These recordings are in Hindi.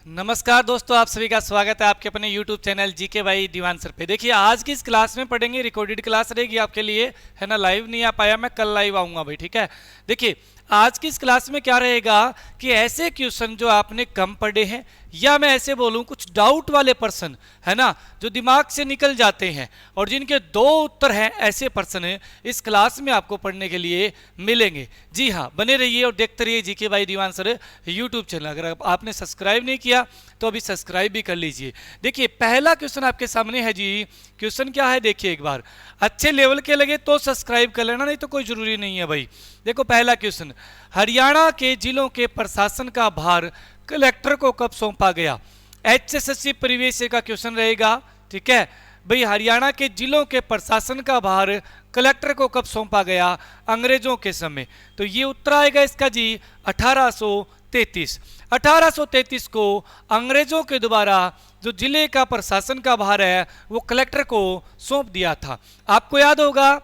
नमस्कार दोस्तों, आप सभी का स्वागत है आपके अपने YouTube channel GK by Diwan sir पे। देखिए आज की इस क्लास में पढ़ेंगे, रिकॉर्डेड क्लास रहेगी आपके लिए, है ना। लाइव नहीं आ पाया मैं, कल लाइव आऊंगा भाई, ठीक है। देखिए आज की इस क्लास में क्या रहेगा कि ऐसे क्वेश्चन जो आपने कम पढ़े हैं, या मैं ऐसे बोलूं कुछ डाउट वाले पर्सन, है ना, जो दिमाग से निकल जाते हैं और जिनके दो उत्तर हैं, ऐसे पर्सन इस क्लास में आपको पढ़ने के लिए मिलेंगे। जी हाँ, बने रहिए और देखते रहिए GK by Diwan sir YouTube channel. अगर आपने सब्सक्राइब नहीं किया तो अभी सब्सक्राइब भी कर लीजिए। देखिए पहला क्वेश्चन आपके सामने है जी। क्वेश्चन क्या है देखिए एक बार, अच्छे लेवल के लगे तो सब्सक्राइब कर लेना, नहीं तो कोई जरूरी नहीं है भाई। देखो पहला क्वेश्चन, हरियाणा के जिलों के प्रशासन का भार कलेक्टर को कब सौंपा गया। HSSC प्रीवियस ईयर का क्वेश्चन रहेगा, ठीक है भाई। हरियाणा के जिलों के प्रशासन का भार कलेक्टर को कब सौंपा गया, अंग्रेजों के समय। तो ये उत्तर आएगा इसका जी 1833। 1833 को अंग्रेजों के द्वारा जो जिले का प्रशासन का भार है वो कलेक्टर को सौंप दिया था। आपको याद होगा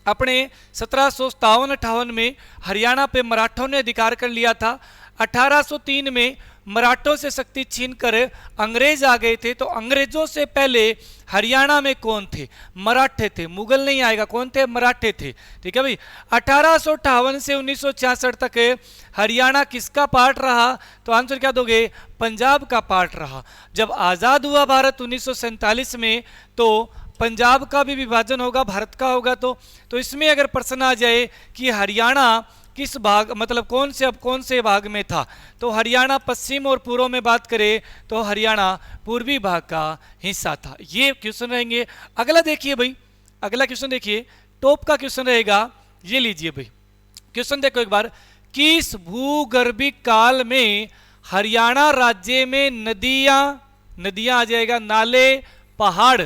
अपने 1757-58 में हरियाणा पे मराठों ने अधिकार कर लिया था। 1803 में मराठों से शक्ति छीनकर अंग्रेज आ गए थे। तो अंग्रेजों से पहले हरियाणा में कौन थे? मराठे थे। मुगल नहीं आएगा, कौन थे? मराठे थे, ठीक है भाई। 1858 से 1966 तक हरियाणा किसका पार्ट रहा? तो आंसर क्या दोगे? पंजाब का पार्ट रहा। जब आज़ाद हुआ भारत 1947 में, तो पंजाब का भी विभाजन होगा, भारत का होगा। तो इसमें अगर प्रश्न आ जाए कि हरियाणा किस भाग, मतलब कौन से भाग में था, तो हरियाणा पश्चिम और पूर्व में बात करें तो हरियाणा पूर्वी भाग का हिस्सा था। ये क्वेश्चन रहेंगे। अगला देखिए भाई, अगला क्वेश्चन देखिए, टॉप का क्वेश्चन रहेगा, ये लीजिए भाई। क्वेश्चन देखो एक बार, किस भूगर्भिक काल में हरियाणा राज्य में नदियां आ जाएगा, नाले पहाड़,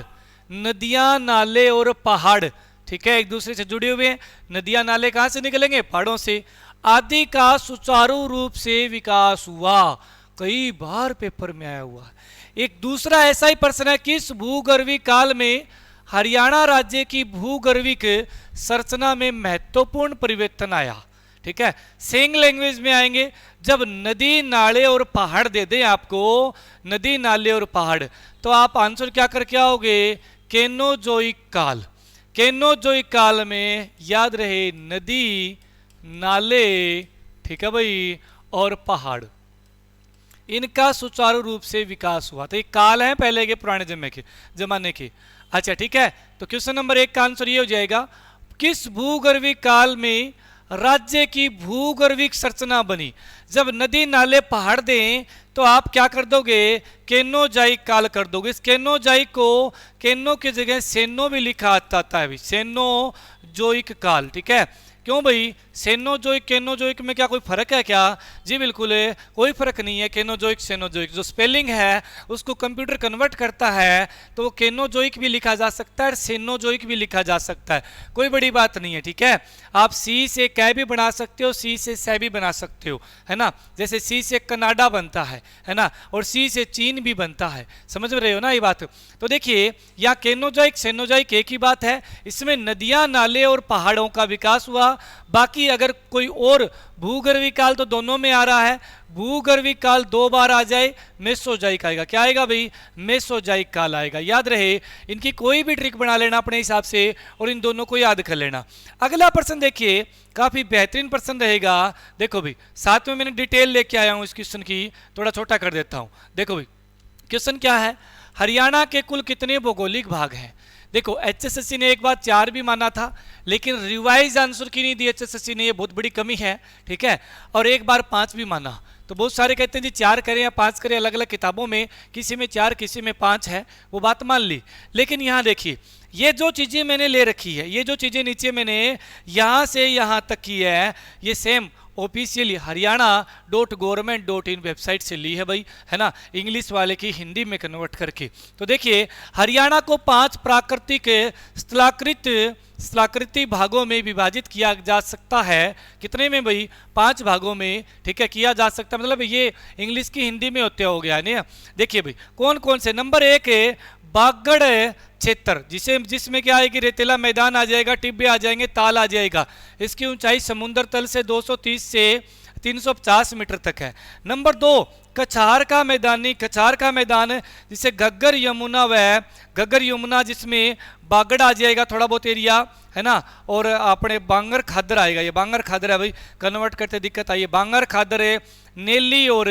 नदियां नाले और पहाड़, ठीक है, एक दूसरे से जुड़े हुए हैं। नदियां नाले कहां से निकलेंगे? पहाड़ों से। आदि का सुचारू रूप से विकास हुआ। कई बार पेपर में आया हुआ है। एक दूसरा ऐसा ही प्रश्न है, किस भूगर्भिक काल में हरियाणा राज्य की भूगर्भिक संरचना में महत्वपूर्ण परिवर्तन आया? ठीक है, सेंग लैंग्वेज में आएंगे। जब नदी नाले और पहाड़ दे दें आपको, नदी नाले और पहाड़, तो आप आंसर क्या करके आओगे? केनोजोइक काल। केनोजोइक काल में याद रहे नदी नाले, ठीक है भाई, और पहाड़, इनका सुचारू रूप से विकास हुआ। तो ये काल है पहले के पुराने जमाने के। अच्छा ठीक है, तो क्वेश्चन नंबर 1 का आंसर ये हो जाएगा, किस भूगर्भिक काल में राज्य की भूगर्भिक संरचना बनी? जब नदी नाले पहाड़ दें तो आप क्या कर दोगे? केनोजाइक काल कर दोगे। इस केनोजाइक को, केनो की जगह सेनो भी लिखा आता है, सेनोजोइक काल, ठीक है। क्यों भाई? सेनोजोइक केनोजोइक में क्या कोई फर्क है क्या? जी बिल्कुल है, कोई फर्क नहीं है। केनोजोइक सेनोजोइक जो स्पेलिंग है उसको कंप्यूटर कन्वर्ट करता है, तो केनोजोइक भी लिखा जा सकता है और सेनोजोइक भी लिखा जा सकता है, कोई बड़ी बात नहीं है, ठीक है। आप सी से कै भी बना सकते हो, सी से सै भी बना सकते हो, है ना। जैसे सी से कनाडा बनता है ना, और सी से चीन भी बनता है, समझ रहे हो ना ये बात। तो देखिए यहाँ केनोजोइक सेनोजोइक एक ही बात है। इसमें नदियां नाले और पहाड़ों का विकास हुआ। बाकी अगर कोई और भूगर्भिक काल तो दोनों में आ रहा है। भूगर्भिक काल 2 बार आ जाए, मेसोजाइक आएगा। क्या आएगा भाई? मेसोजाइक काल आएगा। याद रहे, इनकी कोई भी ट्रिक बना लेना अपने हिसाब से और इन दोनों को याद कर लेना। अगला प्रश्न देखिए, काफी बेहतरीन प्रश्न रहेगा। देखो भाई, साथ में मैंने डिटेल लेके आया हूं इस क्वेश्चन की, थोड़ा छोटा कर देता हूं। देखो भाई क्वेश्चन क्या है, हरियाणा के कुल कितने भौगोलिक भाग हैं? देखो HSSC ने एक बार 4 भी माना था, लेकिन रिवाइज आंसर की नहीं दी HSSC ने, ये बहुत बड़ी कमी है, ठीक है। और एक बार 5 भी माना। तो बहुत सारे कहते हैं जी 4 करें या 5 करें, अलग अलग किताबों में किसी में 4 किसी में 5 है, वो बात मान ली। लेकिन यहाँ देखिए, ये जो चीज़ें मैंने ले रखी है, ये जो चीज़ें नीचे मैंने यहाँ से यहाँ तक की है, ये सेम ऑफिशियली हरियाणा.gov.in वेबसाइट से ली है भाई, है ना, इंग्लिश वाले की हिंदी में कन्वर्ट करके। तो देखिए हरियाणा को 5 प्राकृतिक स्थलाकृति भागों में विभाजित किया जा सकता है। कितने में भाई? 5 भागों में, ठीक है, किया जा सकता है। मतलब ये इंग्लिश की हिंदी में होते हो गया है ना। देखिए भाई कौन कौन से, नंबर 1 है बागड़ क्षेत्र, जिसमें क्या आएगी? रेतीला मैदान आ जाएगा, टिब्बे आ जाएंगे, ताल आ जाएगा। इसकी ऊंचाई समुद्र तल से 230 से 350 मीटर तक है। नंबर 2 कछार का मैदान जिसे घग्गर यमुना घग्गर यमुना जिसमें बागड़ आ जाएगा थोड़ा बहुत एरिया है ना, और अपने बांगर खादर आएगा, ये बांगर खादर है भाई, कन्वर्ट करते दिक्कत आई है, बांगर खादर है, नेली और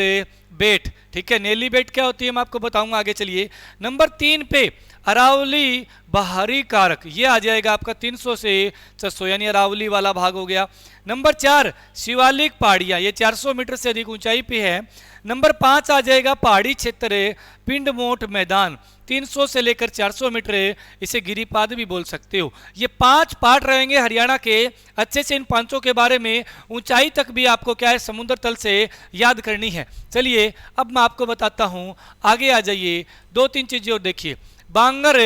बेट, ठीक है। नेली बेट क्या होती है मैं आपको बताऊंगा आगे, चलिए। नंबर 3 पे अरावली बाहरी कारक, ये आ जाएगा आपका 300 से 600, यानी अरावली वाला भाग हो गया। नंबर 4 शिवालिक पहाड़ियाँ, ये 400 मीटर से अधिक ऊंचाई पे है। नंबर 5 आ जाएगा पहाड़ी क्षेत्र पिंड मोट मैदान, 300 से लेकर 400 मीटर, इसे गिरिपाद भी बोल सकते हो। ये 5 पार्ट रहेंगे हरियाणा के, अच्छे से इन पांचों के बारे में ऊंचाई तक भी आपको क्या है समुद्र तल से याद करनी है। चलिए अब मैं आपको बताता हूं, आगे आ जाइए, 2-3 चीजें और देखिए। बांगर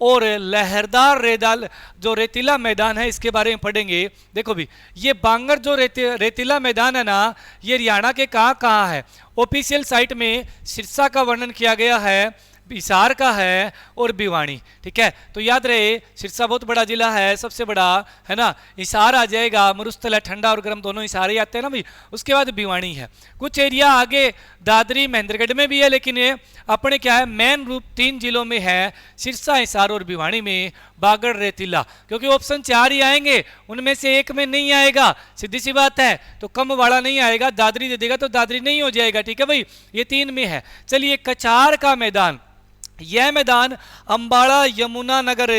और लहरदार जो रेतीला मैदान है इसके बारे में पढ़ेंगे। देखो भी ये बांगर जो रेतीला मैदान है ना, ये हरियाणा के कहाँ है, ऑफिशियल साइट में सिरसा का वर्णन किया गया है, हिसार का है और भिवानी, ठीक है। तो याद रहे सिरसा बहुत बड़ा जिला है, सबसे बड़ा है ना, हिसार आ जाएगा, मरुस्थल है, ठंडा और गर्म दोनों हिसार ही आते हैं ना भाई। उसके बाद भिवानी है, कुछ एरिया आगे दादरी महेंद्रगढ़ में भी है, लेकिन ये अपने क्या है मेन रूप 3 जिलों में है, सिरसा, हिसार और भिवानी में बागड़ रेतीला, क्योंकि ऑप्शन 4 ही आएंगे, उनमें से एक में नहीं आएगा, सीधी सी बात है। तो कम वाला नहीं आएगा, दादरी दे देगा तो दादरी नहीं हो जाएगा, ठीक है भाई, ये 3 में है। चलिए कछार का मैदान, यह मैदान अंबाला, यमुनानगर,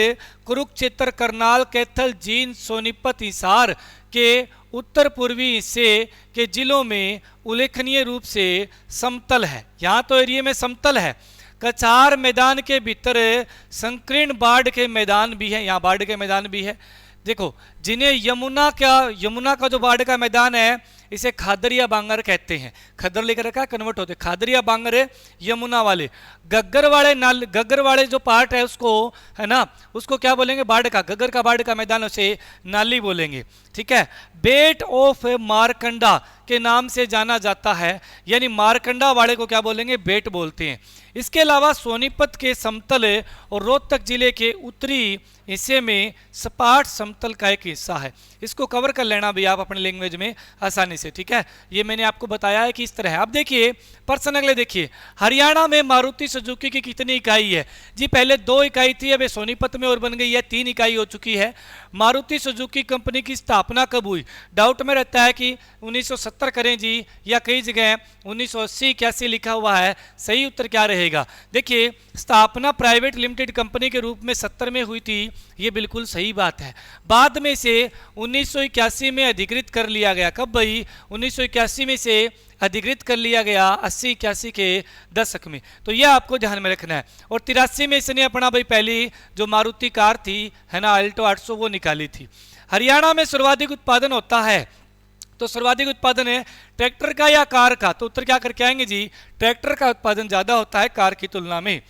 कुरुक्षेत्र, करनाल, कैथल, जींद, सोनीपत, हिसार के उत्तर पूर्वी हिस्से के जिलों में उल्लेखनीय रूप से समतल है। यहाँ तो एरिया में समतल है। कछार मैदान के भीतर संकीर्ण बाढ़ के मैदान भी है, यहाँ बाढ़ के मैदान भी है। देखो जिन्हें यमुना का जो बाढ़ का मैदान है इसे खादरिया बांगर कहते हैं, खदर लेकर रखा कन्वर्ट होते, खादरिया बांगर है यमुना वाले। गग्गर वाले जो पार्ट है उसको है ना, उसको क्या बोलेंगे, बाढ़ का, गग्गर का बाढ़ का मैदान उसे नाली बोलेंगे, ठीक है। बेट ऑफ मारकंडा के नाम से जाना जाता है, यानी मारकंडा वाले को क्या बोलेंगे, बेट बोलते हैं। इसके अलावा सोनीपत के समतल और रोहतक जिले के उत्तरी हिस्से में सपाट समतल का एक हिस्सा है, इसको कवर कर लेना भी आप अपने लैंग्वेज में आसानी से, ठीक है। ये मैंने आपको बताया है कि इस तरह है। अब देखिए प्रश्न अगले देखिए, हरियाणा में मारुति सुजुकी की कितनी इकाई है जी, पहले 2 इकाई थी, अब सोनीपत में और बन गई है, 3 इकाई हो चुकी है। मारुति सुजुकी कंपनी की स्थापना कब हुई, डाउट में रहता है कि 1970 करें जी या कई जगह 1980 81 लिखा हुआ है, सही उत्तर क्या रहेगा। देखिए स्थापना प्राइवेट लिमिटेड कंपनी के रूप में 70 में हुई थी, ये बिल्कुल सही बात है। बाद में से 1981 में अधिकृत कर लिया गया, कब भाई, 1981 में से अधिकृत कर लिया गया 80-81 के दशक में, तो यह आपको ध्यान में रखना है। और 83 में इसने अपना भाई पहली जो मारुति कार थी है ना, अल्टो 800, वो निकाली थी। हरियाणा में सर्वाधिक उत्पादन होता है, तो सर्वाधिक उत्पादन है ट्रैक्टर का या कार का, तो उत्तर क्या करके आएंगे जी, ट्रैक्टर का उत्पादन ज्यादा होता है कार की तुलना में।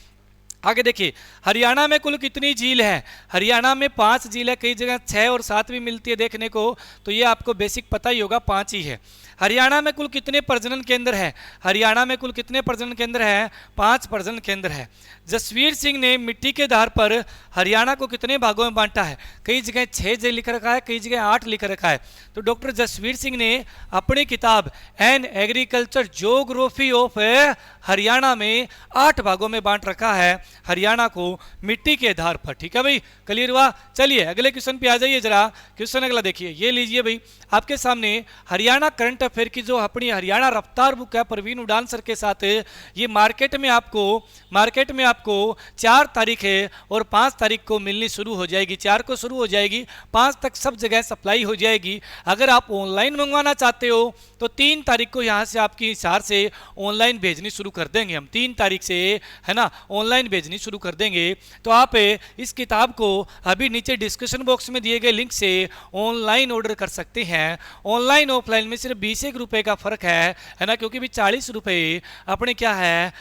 आगे देखिए हरियाणा में कुल कितनी झील है, हरियाणा में 5 झील है, कई जगह 6 और 7 भी मिलती है देखने को, तो ये आपको बेसिक पता ही होगा, 5 ही है। हरियाणा में कुल कितने प्रजनन केंद्र है, हरियाणा में कुल कितने प्रजनन केंद्र है, 5 प्रजनन केंद्र है। जसवीर सिंह ने मिट्टी के आधार पर हरियाणा को कितने भागों में बांटा है, कई जगह 6 लिख रखा है, कई जगह 8 लिख रखा है। तो डॉक्टर जसवीर सिंह ने अपनी किताब an agriculture geography of Haryana में 8 भागों में बांट रखा है हरियाणा को मिट्टी के आधार पर, ठीक है भाई, क्लियर हुआ। चलिए अगले क्वेश्चन पे आ जाइए जरा, क्वेश्चन अगला देखिए, ये लीजिए भाई आपके सामने हरियाणा करंट अफेयर की जो अपनी हरियाणा रफ्तार बुक है परवीन उड़ान सर के साथ, ये मार्केट में आपको 4 तारीख है और 5 तारीख को मिलनी शुरू हो जाएगी, 4 को शुरू हो जाएगी, 5 तक सब जगह सप्लाई हो जाएगी। अगर आप ऑनलाइन मंगवाना चाहते हो तो 3 तारीख को यहाँ से आपकी हिसार से ऑनलाइन भेजनी शुरू कर देंगे हम, 3 तारीख से है ना ऑनलाइन भेजनी शुरू कर देंगे। तो आप इस किताब को अभी नीचे डिस्क्रिप्शन बॉक्स में दिए गए लिंक से ऑनलाइन ऑर्डर कर सकते हैं। ऑनलाइन ऑफलाइन में सिर्फ 20 रुपए का फर्क है ना, क्योंकि भी 40 रुपए अपने क्या है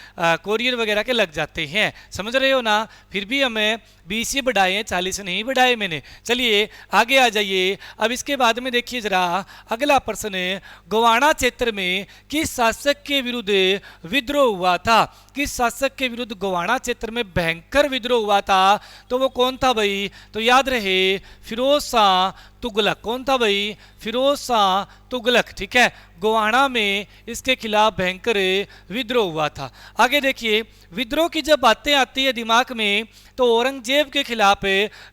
कोरियर वगैरह के लग जाते हैं, समझ रहे हो ना। फिर भी हमें 20 ही बढ़ाए हैं, 40 नहीं बढ़ाए मैंने। चलिए आगे आ जाइए। अब इसके बाद में देखिए जरा अगला प्रश्न, गोवाना क्षेत्र में किस शासक के विरुद्ध विद्रोह हुआ था, किस शासक के विरुद्ध गोवाना क्षेत्र में भयंकर विद्रोह हुआ था, तो वो कौन था भाई, तो याद रहे फिरोज शाह तुगलक। कौन था भाई, फिरोज शाह तुगलक, ठीक है। गोहाना में इसके खिलाफ भयंकर विद्रोह हुआ था। आगे देखिए, विद्रोह की जब बातें आती है दिमाग में तो औरंगजेब के खिलाफ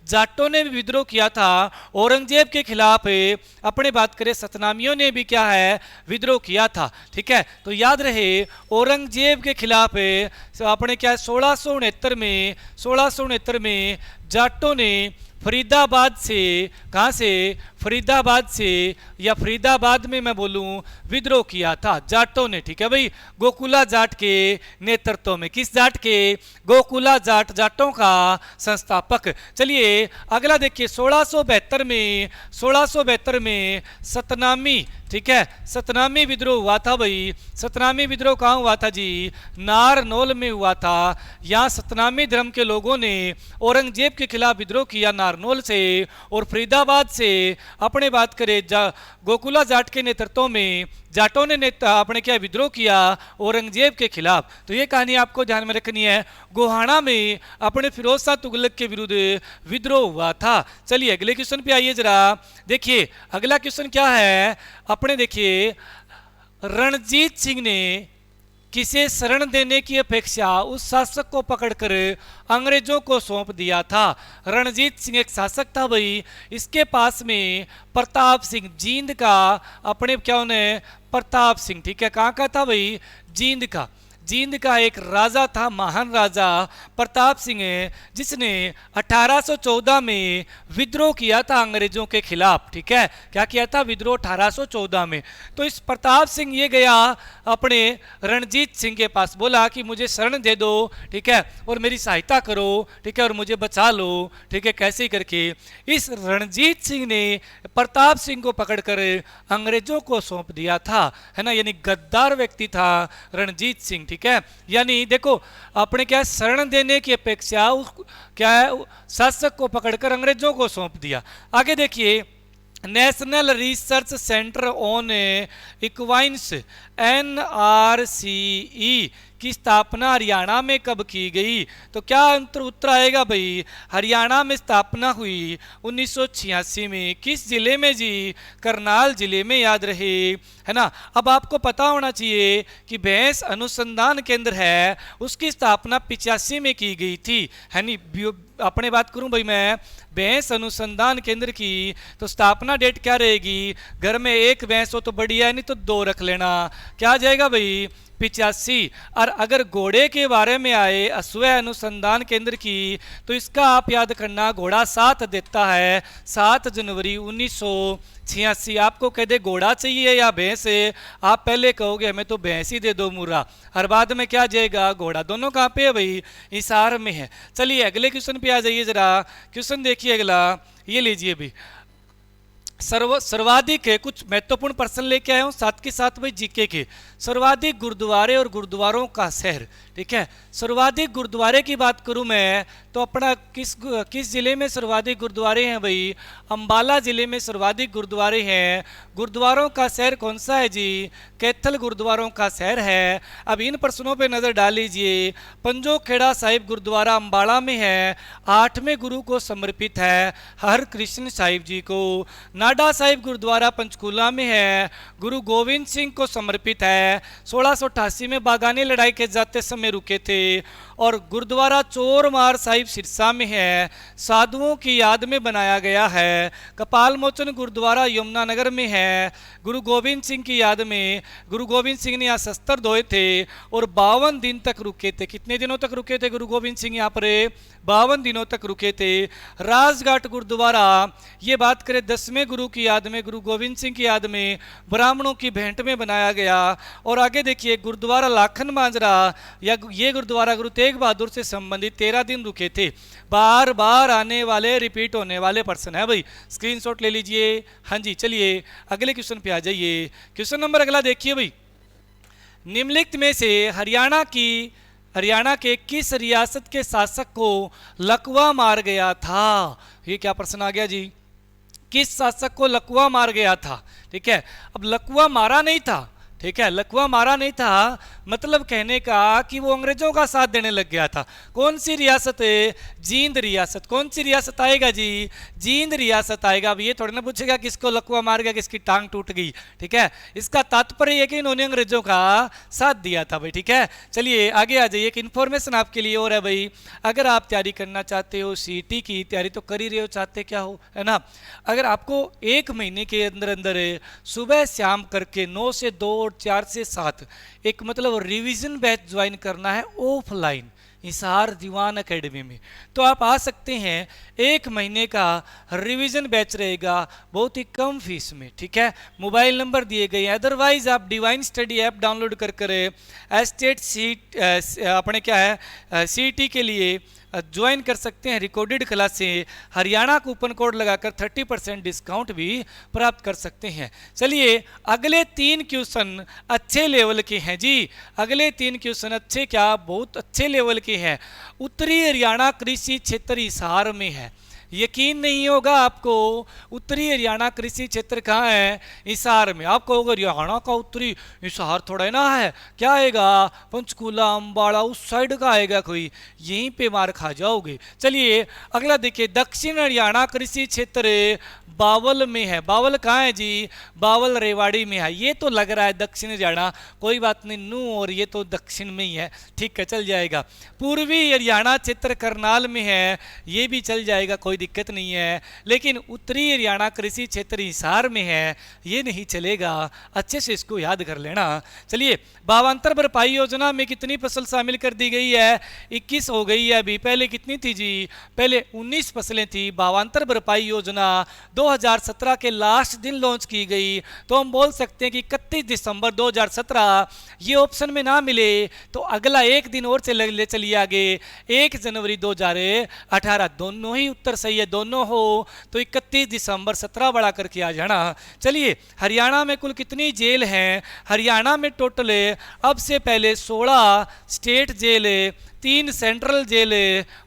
जाटों ने भी विद्रोह किया था। औरंगजेब के खिलाफ अपने बात करें सतनामियों ने भी क्या है विद्रोह किया था। ठीक है, तो याद रहे औरंगजेब के खिलाफ अपने क्या 1669 में जाटों ने फरीदाबाद से, कहाँ से, फरीदाबाद से या फरीदाबाद में मैं बोलूं विद्रोह किया था जाटों ने। ठीक है भाई, गोकुला जाट के नेतृत्व में। किस जाट के? गोकुला जाट, जाटों का संस्थापक। चलिए अगला देखिए, 1672 में सतनामी, ठीक है, सतनामी विद्रोह हुआ था भाई। सतनामी विद्रोह कहाँ हुआ था जी? नारनौल में हुआ था। यहाँ सतनामी धर्म के लोगों ने औरंगजेब के खिलाफ विद्रोह किया नारनौल से, और फरीदाबाद से अपने बात करें गोकुला जाट के नेतृत्व में जाटों ने अपने क्या विद्रोह किया औरंगजेब के खिलाफ। तो ये कहानी आपको ध्यान में रखनी है। गोहाना में अपने फिरोज शाह तुगलक के विरुद्ध विद्रोह हुआ था। चलिए अगले क्वेश्चन पे आइए जरा। देखिए अगला क्वेश्चन क्या है अपने, देखिए रणजीत सिंह ने किसे शरण देने की अपेक्षा उस शासक को पकड़कर अंग्रेजों को सौंप दिया था। रणजीत सिंह एक शासक था भाई, इसके पास में प्रताप सिंह जींद का, अपने क्या उन्हें प्रताप सिंह, ठीक है, कहाँ का था भाई? जींद का। जींद का एक राजा था, महान राजा प्रताप सिंह, जिसने 1814 में विद्रोह किया था अंग्रेजों के खिलाफ। ठीक है, क्या किया था? विद्रोह 1814 में। तो इस प्रताप सिंह ये गया अपने रणजीत सिंह के पास, बोला कि मुझे शरण दे दो, ठीक है, और मेरी सहायता करो, ठीक है, और मुझे बचा लो, ठीक है, कैसे करके। इस रणजीत सिंह ने प्रताप सिंह को पकड़कर अंग्रेजों को सौंप दिया था, है ना, यानी गद्दार व्यक्ति था रणजीत सिंह। ठीक है, यानी देखो अपने क्या शरण देने की अपेक्षा क्या है शासक को पकड़कर अंग्रेजों को सौंप दिया। आगे देखिए, national research centre on equines NRCE की स्थापना हरियाणा में कब की गई? तो क्या उत्तर आएगा भाई? हरियाणा में स्थापना हुई 1986 में। किस जिले में जी? करनाल जिले में, याद रहे, है ना। अब आपको पता होना चाहिए कि भैंस अनुसंधान केंद्र है, उसकी स्थापना 85 में की गई थी, है नी। अपने बात करूं भाई मैं भैंस अनुसंधान केंद्र की, तो स्थापना डेट क्या रहेगी? घर में एक भैंस हो तो बढ़िया है, नहीं तो 2 रख लेना। क्या आ जाएगा भाई? 85। और अगर घोड़े के बारे में आए अश्व अनुसंधान केंद्र की, तो इसका आप याद करना, घोड़ा 7 देता है, 7 जनवरी 1986। आपको कह दे घोड़ा चाहिए या भैंस, आप पहले कहोगे हमें तो भैंस ही दे दो मुर्रा, और बाद में क्या जाएगा? घोड़ा। दोनों कहाँ पे है भाई? हिसार में है। चलिए अगले क्वेश्चन पे आ जाइए जरा। क्वेश्चन देखिए अगला, ये लीजिए भाई, सर्वाधिक है, कुछ महत्वपूर्ण प्रश्न लेके आया हूं, साथ के साथ भाई जीके के। सर्वाधिक गुरुद्वारे और गुरुद्वारों का शहर। ठीक है, सर्वाधिक गुरुद्वारे की बात करूं मैं तो अपना किस जिले में सर्वाधिक गुरुद्वारे हैं भाई? अंबाला जिले में सर्वाधिक गुरुद्वारे हैं। गुरुद्वारों का शहर कौन सा है जी? कैथल गुरुद्वारों का शहर है। अब इन प्रश्नों पे नजर डाल लीजिए। पंजो खेड़ा साहिब गुरुद्वारा अंबाला में है, 8वें गुरु को समर्पित है, हर कृष्ण साहिब जी को। नाडा साहिब गुरुद्वारा पंचकूला में है, गुरु गोविंद सिंह को समर्पित है, 1688 में बागानी लड़ाई के जाते समय रुके थे। और गुरुद्वारा चोरमार साहिब सिरसा में है, साधुओं की याद में बनाया गया है। कपाल मोचन गुरुद्वारा यमुनानगर में है, गुरु गोविंद सिंह की याद में। गुरु गोविंद सिंह ने यहाँ शस्त्र धोए थे और 52 दिन तक रुके थे। कितने दिनों तक रुके थे गुरु गोविंद सिंह यहाँ पर? 52 दिनों तक रुके थे। राजघाट गुरुद्वारा, ये बात करें 10वें गुरु की याद में, गुरु गोविंद सिंह की याद में, ब्राह्मणों की भेंट में बनाया गया। और आगे देखिए, गुरुद्वारा लाखन मांजरा, या ये गुरुद्वारा गुरु तेग बहादुर से संबंधित 13 दिन रुके थे। बार बार आने वाले, रिपीट होने वाले प्रश्न है भाई, स्क्रीनशॉट ले लीजिए। हाँ जी, चलिए अगले क्वेश्चन पे आ जाइए। क्वेश्चन नंबर अगला देखिए भाई, निम्नलिखित में से हरियाणा के किस रियासत के शासक को लकवा मार गया था? ये क्या प्रश्न आ गया जी? किस शासक को लकवा मार गया था? ठीक है, अब लकवा मारा नहीं था, ठीक है, लकवा मारा नहीं था, मतलब कहने का कि वो अंग्रेजों का साथ देने लग गया था। कौन सी रियासत है? जींद रियासत। कौन सी रियासत आएगा जी? जींद रियासत आएगा। अब ये थोड़ा ना पूछेगा किसको लकवा मार गया, किसकी टांग टूट गई, ठीक है। इसका तात्पर्य है कि इन्होंने अंग्रेजों का साथ दिया था भाई, ठीक है। चलिए आगे आ जाइए। एक इन्फॉर्मेशन आपके लिए और है भाई, अगर आप तैयारी करना चाहते हो, सीटी की तैयारी तो कर ही रहे हो, चाहते क्या हो, है ना। अगर आपको 1 महीने के अंदर अंदर सुबह शाम करके 9 से 2 और 4 से 7 एक मतलब रिवीजन बैच ज्वाइन करना है ऑफलाइन हिसार दीवान एकेडमी में, तो आप आ सकते हैं। 1 महीने का रिवीजन बैच रहेगा बहुत ही कम फीस में, ठीक है। मोबाइल नंबर दिए गए हैं, अदरवाइज आप डिवाइन स्टडी ऐप डाउनलोड कर एस्टेट सीट अपने क्या है सीटी के लिए ज्वाइन कर सकते हैं रिकॉर्डेड क्लास से। हरियाणा कूपन कोड लगाकर 30% डिस्काउंट भी प्राप्त कर सकते हैं। चलिए अगले 3 क्वेश्चन अच्छे लेवल के हैं जी। अगले 3 क्वेश्चन अच्छे क्या, बहुत अच्छे लेवल के हैं। उत्तरी हरियाणा कृषि क्षेत्र हिसार में है। यकीन नहीं होगा आपको, उत्तरी हरियाणा कृषि क्षेत्र कहाँ है? हिसार में। आप कहोगे हरियाणा का उत्तरी हिसार थोड़ा है ना है, क्या आएगा? पंचकूला अम्बाड़ा उस साइड का आएगा कोई, यहीं पे मार खा जाओगे। चलिए अगला देखिए, दक्षिण हरियाणा कृषि क्षेत्र बावल में है। बावल कहाँ है जी? बावल रेवाड़ी में है। ये तो लग रहा है दक्षिण हरियाणा, कोई बात नहीं, नू और ये तो दक्षिण में ही है, ठीक है, चल जाएगा। पूर्वी हरियाणा क्षेत्र करनाल में है, ये भी चल जाएगा, कोई दिक्कत नहीं है। लेकिन उत्तरी हरियाणा कृषि क्षेत्र हिसार में है, ये नहीं चलेगा, अच्छे से इसको याद कर लेना। चलिए भावांतर भरपाई योजना में कितनी फसल शामिल कर दी गई है? 21 हो गई है अभी, पहले कितनी थी जी? पहले 19 फसलें थी। भावांतर भरपाई योजना 2017 के लास्ट दिन लॉन्च की गई, तो हम बोल सकते हैं कि 31 दिसंबर 2017। ये ऑप्शन में ना मिले तो अगला एक दिन और ले चलिए आगे, 1 जनवरी 2018। दोनों ही उत्तर सही है, दोनों हो तो 31 दिसंबर 17 बढ़ा करके आ जाना। चलिए हरियाणा में कुल कितनी जेल हैं? हरियाणा में टोटल अब से पहले 16 state jail, 3 central jail,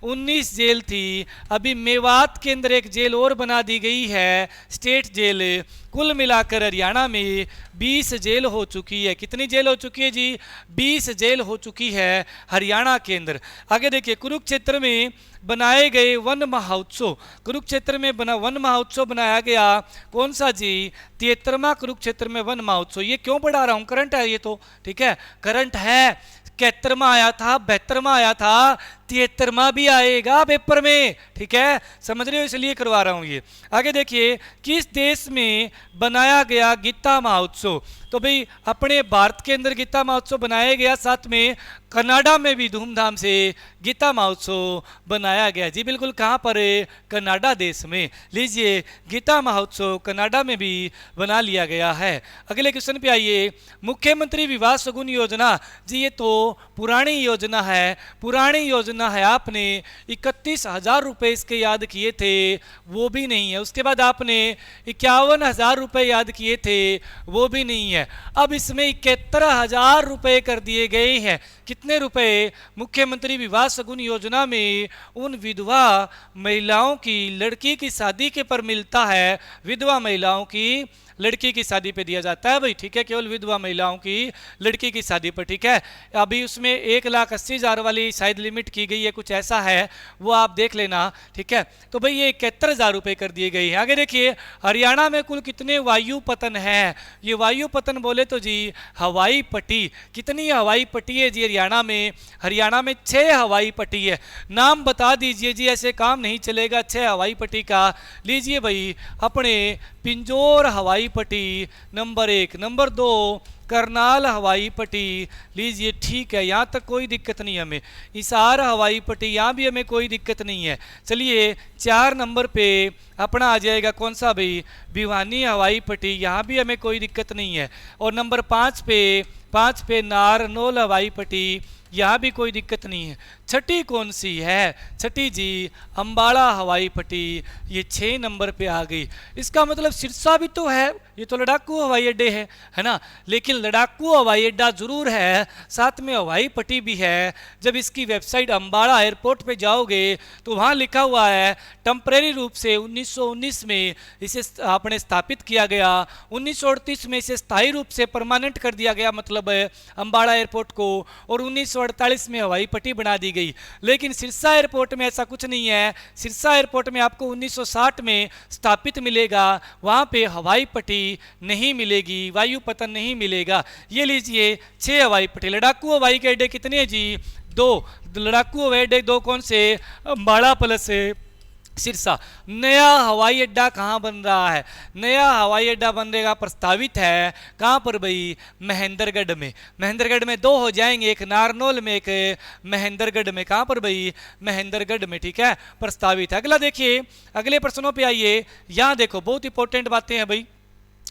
19 jail थी। अभी मेवात के अंदर एक जेल और बना दी गई है, स्टेट जेल। कुल मिलाकर हरियाणा में 20 जेल हो चुकी है। कितनी जेल हो चुकी है जी? 20 जेल हो चुकी है हरियाणा के अंदर। आगे देखिए, कुरुक्षेत्र में बनाए गए वन महोत्सव। कुरुक्षेत्र में वन महोत्सव बनाया गया, कौन सा जी? 73वां कुरुक्षेत्र में वन महोत्सव। ये क्यों पढ़ा रहा हूँ? करंट है ये तो, ठीक है, करंट है। 71वां आया था, 72वां आया था, 73वां भी आएगा पेपर में, ठीक है, समझ रहे हो, इसलिए करवा रहा हूं ये। आगे देखिए, किस देश में बनाया गया गीता महोत्सव? तो भाई अपने भारत के अंदर गीता महोत्सव बनाया गया, साथ में कनाडा में भी धूमधाम से गीता महोत्सव बनाया गया जी। बिल्कुल, कहाँ पर है? कनाडा देश में। लीजिए, गीता महोत्सव कनाडा में भी बना लिया गया है। अगले क्वेश्चन पे आइए, मुख्यमंत्री विवाह शगुन योजना जी, ये तो पुरानी योजना है। पुरानी योजना है, आपने 31,000 रुपये इसके याद किए थे, वो भी नहीं है। उसके बाद आपने 51,000 रुपये याद किए थे, वो भी नहीं है। अब इसमें 71,000 रुपये कर दिए गए हैं। कितने रुपए? मुख्यमंत्री विवाह शगुन योजना में उन विधवा महिलाओं की लड़की की शादी के पर मिलता है, विधवा महिलाओं की लड़की की शादी पे दिया जाता है भाई, ठीक है, केवल विधवा महिलाओं की लड़की की शादी पर, ठीक है। अभी उसमें 1,80,000 वाली शायद लिमिट की गई है, कुछ ऐसा है, वो आप देख लेना, ठीक है। तो भाई ये 71,000 रुपये कर दिए गए हैं। आगे देखिए, हरियाणा में कुल कितने वायु पतन है? ये वायु पतन बोले तो जी हवाई पट्टी। कितनी हवाई पट्टी है जी हरियाणा में? हरियाणा में 6 हवाई पट्टी है। नाम बता दीजिए जी, ऐसे काम नहीं चलेगा 6 हवाई पट्टी का। लीजिए भाई, अपने पिंजौर हवाई पट्टी नंबर 1, नंबर 2 करनाल हवाई पट्टी। लीजिए, ठीक है, यहाँ तक कोई दिक्कत नहीं हमें। हिसार हवाई पट्टी, यहाँ भी हमें कोई दिक्कत नहीं है। चलिए 4 नंबर पे अपना आ जाएगा कौन सा भाई? भिवानी हवाई पट्टी, यहाँ भी हमें कोई दिक्कत नहीं है। और नंबर 5 पे नारनौल हवाई पट्टी, यहाँ भी कोई दिक्कत नहीं है। छठी कौन सी है? छठी जी अंबाला हवाई पट्टी, ये 6 नंबर पे आ गई। इसका मतलब सिरसा भी तो है, ये तो लड़ाकू हवाई अड्डे है ना, लेकिन लड़ाकू हवाई अड्डा जरूर है, साथ में हवाई पट्टी भी है। जब इसकी वेबसाइट अंबाला एयरपोर्ट पे जाओगे तो वहाँ लिखा हुआ है टेम्परेरी रूप से 1919 में इसे आपने स्थापित किया गया, 1938 में इसे स्थायी रूप से परमानेंट कर दिया गया, मतलब अंबाला एयरपोर्ट को, और 1948 में हवाई पट्टी बना दी गई। लेकिन सिरसा एयरपोर्ट में ऐसा कुछ नहीं है। सिरसा एयरपोर्ट में आपको 1960 में स्थापित मिलेगा, वहाँ पे हवाई पट्टी नहीं मिलेगी, वायु पतन नहीं मिलेगा। ये लीजिए 6 हवाई पट्टी। लड़ाकू हवाई के अड्डे कितने हैं जी? 2 लड़ाकू हवाई अड्डे, 2 कौन से? अंबाला प्लस सिरसा। नया हवाई अड्डा कहाँ बन रहा है? नया हवाई अड्डा बनेगा, प्रस्तावित है, कहाँ पर भाई? महेंद्रगढ़ में। महेंद्रगढ़ में 2 हो जाएंगे, एक नारनौल में, एक महेंद्रगढ़ में। कहाँ पर भाई? महेंद्रगढ़ में, ठीक है, प्रस्तावित है। अगला देखिए, अगले प्रश्नों पे आइए। यहाँ देखो बहुत इंपॉर्टेंट बातें हैं भाई।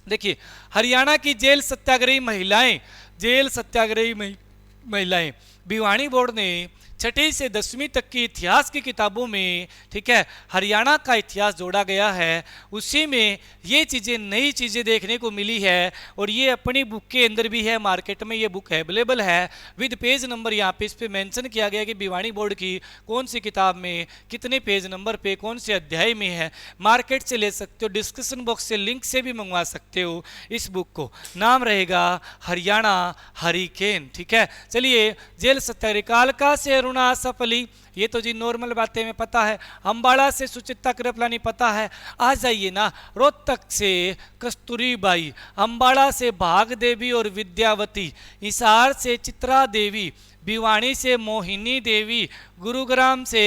देखिए, हरियाणा की जेल सत्याग्रही महिलाएं, जेल सत्याग्रही महिलाएं, भिवानी बोर्ड ने 6ठी से 10वीं तक की इतिहास की किताबों में, ठीक है, हरियाणा का इतिहास जोड़ा गया है। उसी में ये चीज़ें, नई चीज़ें देखने को मिली है, और ये अपनी बुक के अंदर भी है, मार्केट में ये बुक अवेलेबल है विद पेज नंबर। यहाँ पे इस पे मेंशन किया गया कि भिवानी बोर्ड की कौन सी किताब में कितने पेज नंबर पे कौन से अध्याय में है। मार्केट से ले सकते हो, डिस्क्रिप्शन बॉक्स से लिंक से भी मंगवा सकते हो इस बुक को। नाम रहेगा हरियाणा हरिकेन, ठीक है। चलिए, जेल सत्याग्रह, कालका से आसफ अली, ये तो जी नॉर्मल बातें में पता है। अंबाला से सुचित्रा कृपलानी पता है। आ जाइए ना, रोहतक से कस्तूरी बाई, अंबाला से भाग देवी और विद्यावती, हिसार से चित्रा देवी, भिवानी से मोहिनी देवी, गुरुग्राम से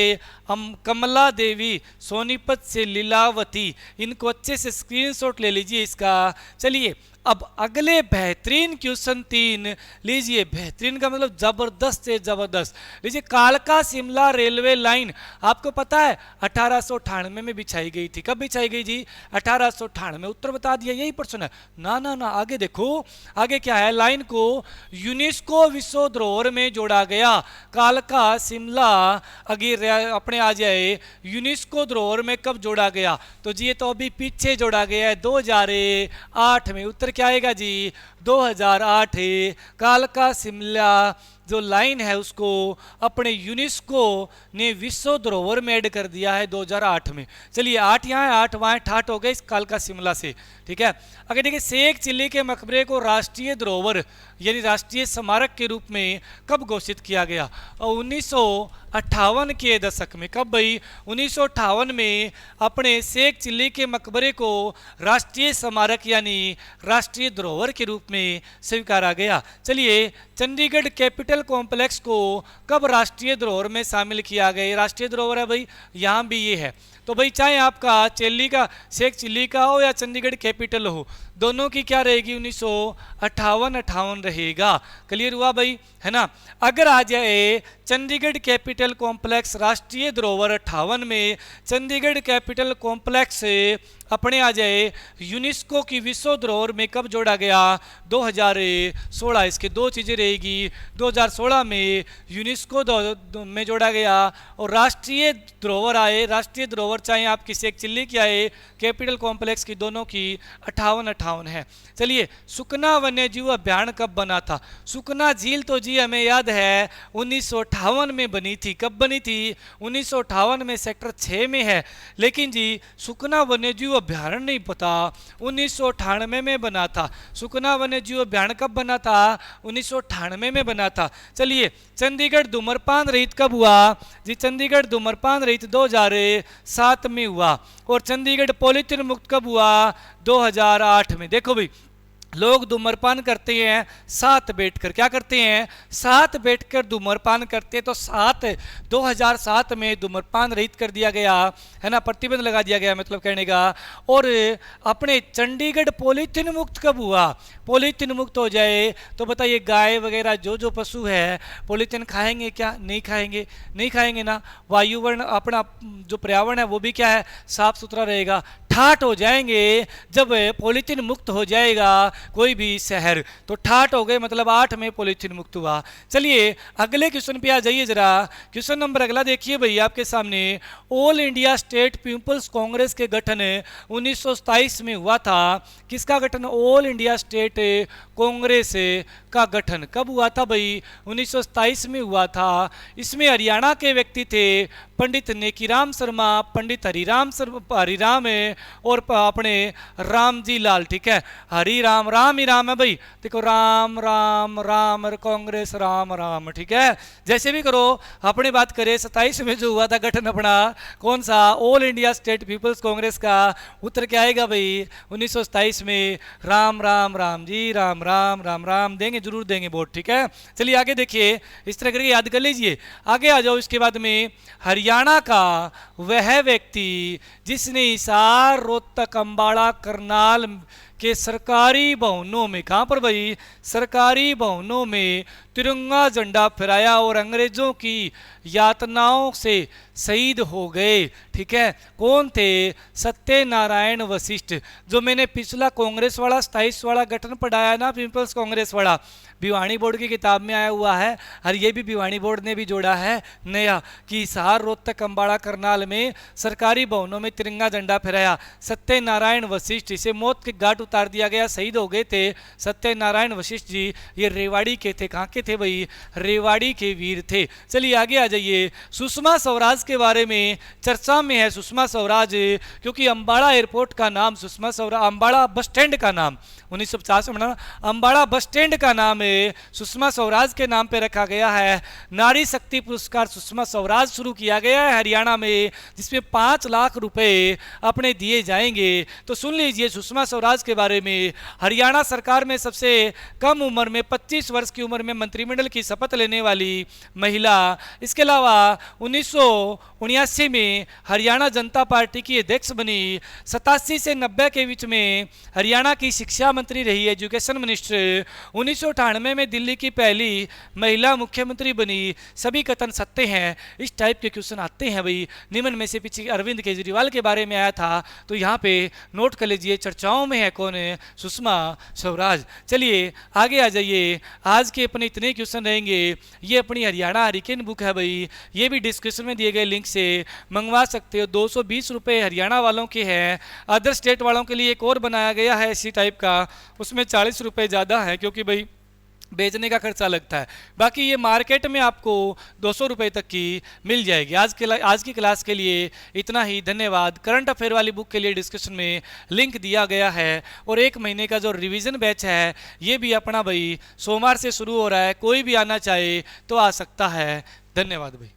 कमला देवी, सोनीपत से लीलावती। इनको अच्छे से स्क्रीनशॉट ले लीजिए इसका। चलिए, अब अगले बेहतरीन क्वेश्चन 3 लीजिए। बेहतरीन का मतलब जबरदस्त से जबरदस्त। लीजिए, कालका शिमला रेलवे लाइन आपको पता है 1898 में बिछाई गई थी। कब बिछाई गई जी? 1898 में। उत्तर बता दिया, यही प्रश्न है ना। ना ना, आगे देखो, आगे क्या है? लाइन को यूनेस्को विश्व धरोहर में जोड़ा गया। कालका शिमला आगे अपने आ जाए, यूनेस्को धरोहर में कब जोड़ा गया? तो जी ये तो अभी पीछे जोड़ा गया है, 2008 में। उत्तर क्या आएगा जी? 2008। कालका शिमला जो लाइन है उसको अपने यूनेस्को ने विश्व धरोहर में ऐड कर दिया है 2008 में। चलिए, 8 यहाँ है, 8 वहाँ, 8 हो गए इस कालका शिमला से, ठीक है। अगर देखिए, शेख चिल्ली के मकबरे को राष्ट्रीय धरोहर यानी राष्ट्रीय स्मारक के रूप में कब घोषित किया गया? 1958 के दशक में। कब भाई? 1958 में अपने शेख चिल्ली के मकबरे को राष्ट्रीय स्मारक यानी राष्ट्रीय धरोहर के रूप में स्वीकारा गया। चलिए, चंडीगढ़ कैपिटल कॉम्प्लेक्स को कब राष्ट्रीय धरोहर में शामिल किया गया? राष्ट्रीय धरोहर है भाई, यहाँ भी ये है। तो भाई चाहे आपका चिल्ली का, शेख चिल्ली का हो या चंडीगढ़ कैपिटल हो, दोनों की क्या रहेगी? 1958 रहेगा। क्लियर हुआ भाई, है ना। अगर आ जाए चंडीगढ़ कैपिटल कॉम्प्लेक्स राष्ट्रीय धरोहर 58 में, चंडीगढ़ कैपिटल कॉम्प्लेक्स अपने आ जाए यूनेस्को की विश्व धरोहर में कब जोड़ा गया? 2016। इसके 2 चीज़ें रहेगी। 2016 में यूनेस्को में जोड़ा गया, और राष्ट्रीय धरोहर आए, राष्ट्रीय धरोहर चाहे आपकी शेख चिल्ली की आए, कैपिटल कॉम्प्लेक्स की, दोनों की 58 है। चलिए, सुकना वन्य जीव अभ्यारण्य कब बना था? सुकना झील तो जी हमें याद है 1958 में बनी थी। कब बनी थी? 1958 में, सेक्टर 6 में है। लेकिन जी सुकना वन्य जीव अभ्यारण्य नहीं पता, 1998 में बना था। सुकना वन्य जीव अभ्यारण्य कब बना था? 1998 में बना था। चलिए, चंडीगढ़ धूम्रपान रहित कब हुआ जी? चंडीगढ़ धूम्रपान रहित 2007 में हुआ। और चंडीगढ़ पॉलीथीन मुक्त कब हुआ? 2008 में। देखो भाई, लोग धूम्रपान करते हैं साथ बैठकर। क्या करते हैं? साथ बैठकर धूम्रपान करते हैं। तो 2007 में धूम्रपान रहित कर दिया गया, है ना, प्रतिबंध लगा दिया गया, मतलब कहने का। और अपने चंडीगढ़ पॉलीथीन मुक्त कब हुआ? पॉलीथीन मुक्त हो जाए तो बताइए, गाय वगैरह जो जो पशु है पॉलीथीन खाएंगे क्या? नहीं खाएंगे, नहीं खाएंगे ना। वायुवर्ण, अपना जो पर्यावरण है वो भी क्या है? साफ सुथरा रहेगा, ठाठ हो जाएंगे जब पॉलीथीन मुक्त हो जाएगा कोई भी शहर। तो ठाठ हो गए मतलब 8 में पॉलीथीन मुक्त हुआ। चलिए अगले क्वेश्चन पे आ जाइए जरा। क्वेश्चन नंबर अगला देखिए भैया आपके सामने। All India State Peoples Congress के गठन 1927 में हुआ था। किसका गठन? ऑल इंडिया स्टेट कांग्रेस का गठन कब हुआ था भाई? 1927 में हुआ था। इसमें हरियाणा के व्यक्ति थे पंडित नेकीराम शर्मा, पंडित हरिराम और अपने रामजी लाल। ठीक है, हरिराम, राम ही राम है भाई, देखो राम राम राम, कांग्रेस राम राम। ठीक है, जैसे भी करो। अपने बात करें 27 में जो हुआ था गठन अपना, कौन सा? All India State Peoples Congress का। उत्तर क्या आएगा भाई? 1927 में राम राम राम जी, राम राम राम राम। देंगे, जरूर देंगे वोट। ठीक है, चलिए आगे देखिए, इस तरह करके याद कर लीजिए। आगे आ जाओ। इसके बाद में हरियाणा का वह व्यक्ति जिसने हिसार, रोहतक, अंबाला, करनाल के सरकारी भवनों में, कहां पर भाई? सरकारी भवनों में तिरंगा झंडा फहराया और अंग्रेजों की यातनाओं से शहीद हो गए। ठीक है, कौन थे? सत्यनारायण वशिष्ठ। जो मैंने पिछला कांग्रेस वाला 27 वाला गठन पढ़ाया ना, पीपल्स कांग्रेस वाला, भिवानी बोर्ड की किताब में आया हुआ है, और ये भी भिवानी बोर्ड ने भी जोड़ा है नया, कि हिसार, रोहतक, अंबाला, करनाल में सरकारी भवनों में तिरंगा झंडा फहराया सत्यनारायण वशिष्ठ। इसे मौत के घाट उतार दिया गया, शहीद हो गए थे सत्यनारायण वशिष्ठ जी। ये रेवाड़ी के थे। कहाँ के थे भाई? रेवाड़ी के वीर थे। चलिए आगे आ जाइए। सुषमा स्वराज के बारे में चर्चा में है सुषमा स्वराज, क्योंकि अंबाला एयरपोर्ट का नाम सुषमा स्वराज, अंबाला बस स्टैंड का नाम 1950 में बना, अंबाला बस स्टैंड का नाम सुषमा स्वराज के नाम पे रखा गया है। नारी शक्ति पुरस्कार सुषमा स्वराज शुरू किया गया है हरियाणा में, जिसमें 5 लाख रुपए अपने दिए जाएंगे। तो सुन लीजिए सुषमा स्वराज के बारे में। हरियाणा सरकार में सबसे कम उम्र में 25 वर्ष की उम्र में मंत्रिमंडल की शपथ लेने वाली महिला। इसके अलावा 1979 में हरियाणा जनता पार्टी की अध्यक्ष बनी। 87 से 90 के बीच में हरियाणा की शिक्षा मंत्री रही, एजुकेशन मिनिस्टर। 1998 में दिल्ली की पहली महिला मुख्यमंत्री बनी। सभी कथन सत्य हैं। इस टाइप के क्वेश्चन आते हैं भाई। निम्न में से पीछे अरविंद केजरीवाल के बारे में आया था, तो यहाँ पे नोट कर लीजिए, चर्चाओं में है कौन है? सुषमा स्वराज। चलिए आगे आ जाइए। आज के अपने इतने क्वेश्चन रहेंगे। ये अपनी हरियाणा हरिकेन बुक है भाई, ये भी डिस्क्रिप्शन में दिए गए लिंक से मंगवा सकते हो। 220 रुपये हरियाणा वालों के हैं। अदर स्टेट वालों के लिए एक और बनाया गया है इसी टाइप का, उसमें 40 रुपये ज़्यादा है, क्योंकि भाई बेचने का खर्चा लगता है। बाकी ये मार्केट में आपको 200 रुपये तक की मिल जाएगी। आज की क्लास के लिए इतना ही। धन्यवाद। करंट अफेयर वाली बुक के लिए डिस्क्रिप्शन में लिंक दिया गया है, और 1 महीने का जो रिवीजन बैच है ये भी अपना भाई सोमवार से शुरू हो रहा है। कोई भी आना चाहे तो आ सकता है। धन्यवाद भाई।